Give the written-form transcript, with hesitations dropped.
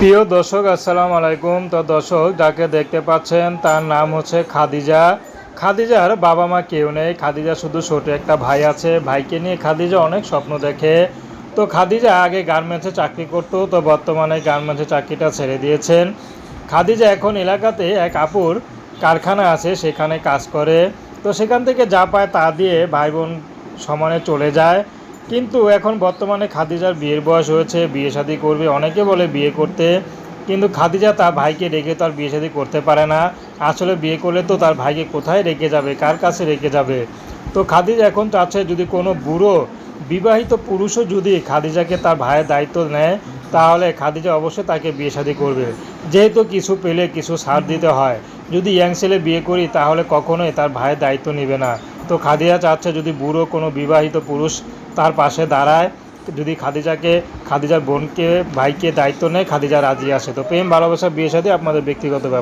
প্রিয় দর্শক আসসালামু আলাইকুম। তো দর্শক যাকে দেখতে পাচ্ছেন তার নাম হচ্ছে খাদিজা। খাদিজার বাবা মা কেউ নেই, খাদিজা শুধু ছোট একটা ভাই আছে। ভাইকে নিয়ে খাদিজা অনেক স্বপ্ন দেখে। তো খাদিজা আগে গার্মেন্টসে চাকরি করতো, তো বর্তমানে গার্মেন্টসে চাকরিটা ছেড়ে দিয়েছেন। খাদিজা এখন এলাকাতে এক আপুর কারখানা আছে, সেখানে কাজ করে। তো সেখান থেকে যা পায় তা দিয়ে ভাই বোন সমানে চলে যায়। কিন্তু এখন বর্তমানে খাদিজার বিয়ের বয়স হয়েছে, বিয়ে শাদী করবে, অনেকে বলে বিয়ে করতে। কিন্তু খাদিজা তার ভাইকে রেখে তার বিয়ে শাদী করতে পারে না। আসলে বিয়ে করলে তো তার ভাইকে কোথায় রেখে যাবে, কার কাছে রেখে যাবে। তো খাদিজা এখন চাচ্ছে যদি কোনো বুড়ো বিবাহিত পুরুষও যদি খাদিজাকে তার ভাইয়ের দায়িত্ব নেয়, তাহলে খাদিজা অবশ্যই তাকে বিয়ে শাদী করবে। যেহেতু কিছু পেলে কিছু ছাড় দিতে হয়। যদি ইয়াং ছেলে বিয়ে করি তাহলে কখনোই তার ভাইয়ের দায়িত্ব নেবে না। তো খাদিজা চাচ্ছে যদি বুড়ো কোনো বিবাহিত পুরুষ তার পাশে দাঁড়ায়, যদি খাদিজার বোনকে ভাইকে দায়িত্ব নেয়, খাদিজা রাজি আসে। তো প্রেম ভালোবাসা বিয়ে শাদী আপনাদের ব্যক্তিগত ব্যাপার।